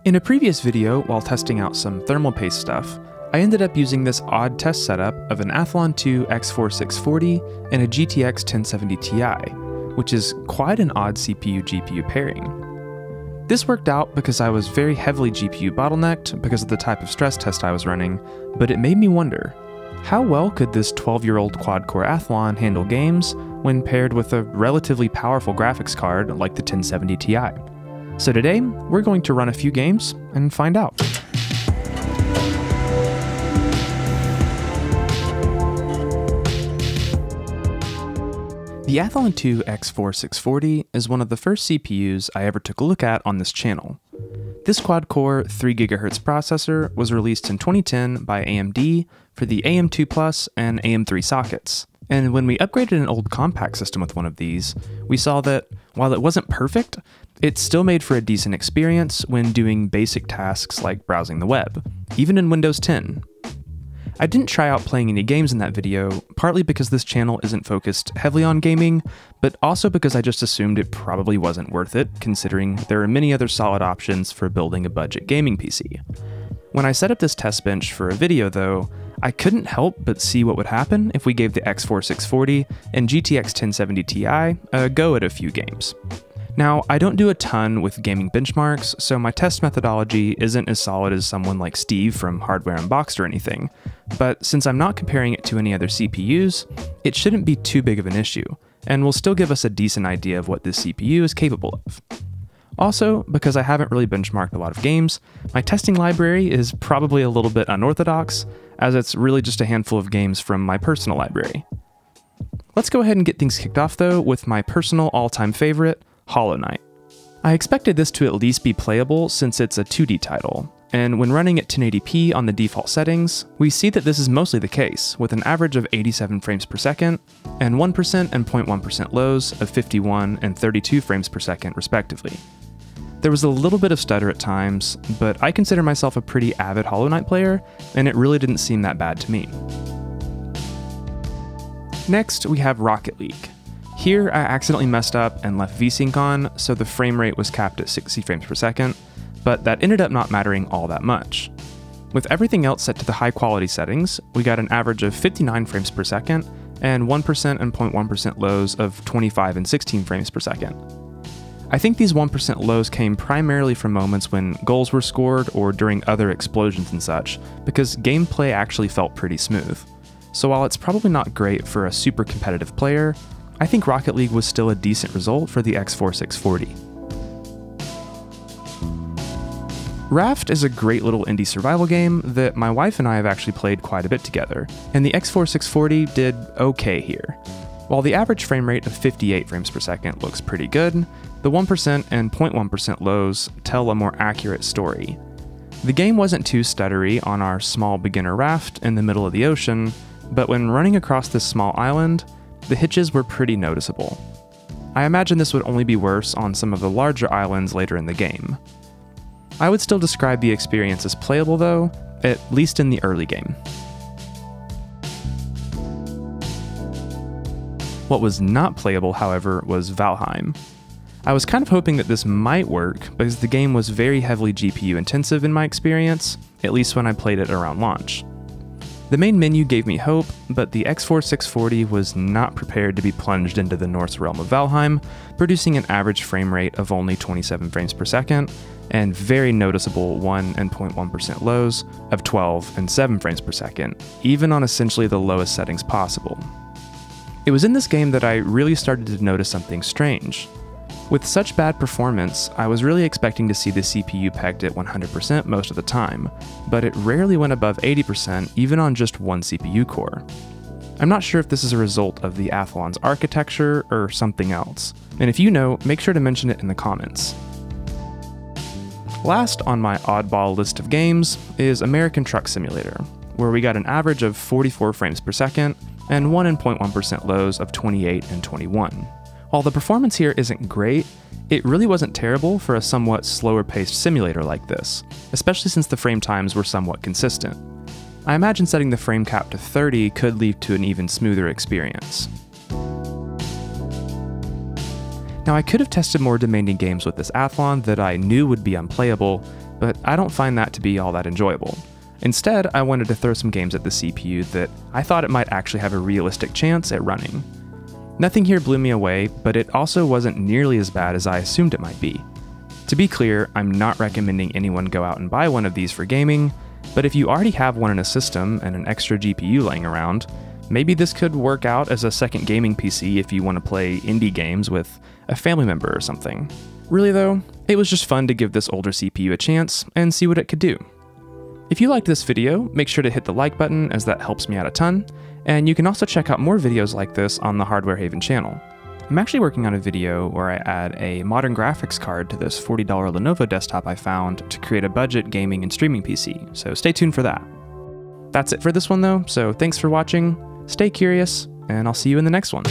In a previous video, while testing out some thermal paste stuff, I ended up using this odd test setup of an Athlon 2 X4640 and a GTX 1070 Ti, which is quite an odd CPU-GPU pairing. This worked out because I was very heavily GPU bottlenecked because of the type of stress test I was running, but it made me wonder, how well could this 12-year-old quad-core Athlon handle games when paired with a relatively powerful graphics card like the 1070 Ti? So today, we're going to run a few games and find out. The Athlon 2 X4640 is one of the first CPUs I ever took a look at on this channel. This quad-core 3 GHz processor was released in 2010 by AMD for the AM2 Plus and AM3 sockets. And when we upgraded an old compact system with one of these, we saw that, while it wasn't perfect, it still made for a decent experience when doing basic tasks like browsing the web, even in Windows 10. I didn't try out playing any games in that video, partly because this channel isn't focused heavily on gaming, but also because I just assumed it probably wasn't worth it, considering there are many other solid options for building a budget gaming PC. When I set up this test bench for a video though, I couldn't help but see what would happen if we gave the X4640 and GTX 1070 Ti a go at a few games. Now, I don't do a ton with gaming benchmarks, so my test methodology isn't as solid as someone like Steve from Hardware Unboxed or anything, but since I'm not comparing it to any other CPUs, it shouldn't be too big of an issue, and will still give us a decent idea of what this CPU is capable of. Also, because I haven't really benchmarked a lot of games, my testing library is probably a little bit unorthodox, as it's really just a handful of games from my personal library. Let's go ahead and get things kicked off though with my personal all-time favorite, Hollow Knight. I expected this to at least be playable since it's a 2D title, and when running at 1080p on the default settings, we see that this is mostly the case, with an average of 87 frames per second, and 1% and 0.1% lows of 51 and 32 frames per second respectively. There was a little bit of stutter at times, but I consider myself a pretty avid Hollow Knight player, and it really didn't seem that bad to me. Next, we have Rocket League. Here, I accidentally messed up and left VSync on, so the frame rate was capped at 60 frames per second, but that ended up not mattering all that much. With everything else set to the high quality settings, we got an average of 59 frames per second, and 1% and 0.1% lows of 25 and 16 frames per second. I think these 1% lows came primarily from moments when goals were scored or during other explosions and such, because gameplay actually felt pretty smooth. So while it's probably not great for a super competitive player, I think Rocket League was still a decent result for the X4640. Raft is a great little indie survival game that my wife and I have actually played quite a bit together, and the X4640 did okay here. While the average frame rate of 58 frames per second looks pretty good, the 1% and 0.1% lows tell a more accurate story. The game wasn't too stuttery on our small beginner raft in the middle of the ocean, but when running across this small island, the hitches were pretty noticeable. I imagine this would only be worse on some of the larger islands later in the game. I would still describe the experience as playable though, at least in the early game. What was not playable, however, was Valheim. I was kind of hoping that this might work because the game was very heavily GPU intensive in my experience, at least when I played it around launch. The main menu gave me hope, but the X4640 was not prepared to be plunged into the Norse realm of Valheim, producing an average frame rate of only 27 frames per second, and very noticeable 1 and 0.1% lows of 12 and 7 frames per second, even on essentially the lowest settings possible. It was in this game that I really started to notice something strange. With such bad performance, I was really expecting to see the CPU pegged at 100% most of the time, but it rarely went above 80% even on just one CPU core. I'm not sure if this is a result of the Athlon's architecture or something else, and if you know, make sure to mention it in the comments. Last on my oddball list of games is American Truck Simulator, where we got an average of 44 frames per second and 1 and 0.1% lows of 28 and 21. While the performance here isn't great, it really wasn't terrible for a somewhat slower-paced simulator like this, especially since the frame times were somewhat consistent. I imagine setting the frame cap to 30 could lead to an even smoother experience. Now I could have tested more demanding games with this Athlon that I knew would be unplayable, but I don't find that to be all that enjoyable. Instead, I wanted to throw some games at the CPU that I thought it might actually have a realistic chance at running. Nothing here blew me away, but it also wasn't nearly as bad as I assumed it might be. To be clear, I'm not recommending anyone go out and buy one of these for gaming, but if you already have one in a system and an extra GPU laying around, maybe this could work out as a second gaming PC if you want to play indie games with a family member or something. Really though, it was just fun to give this older CPU a chance and see what it could do. If you liked this video, make sure to hit the like button as that helps me out a ton, and you can also check out more videos like this on the Hardware Haven channel. I'm actually working on a video where I add a modern graphics card to this $40 Lenovo desktop I found to create a budget gaming and streaming PC, so stay tuned for that. That's it for this one though, so thanks for watching, stay curious, and I'll see you in the next one.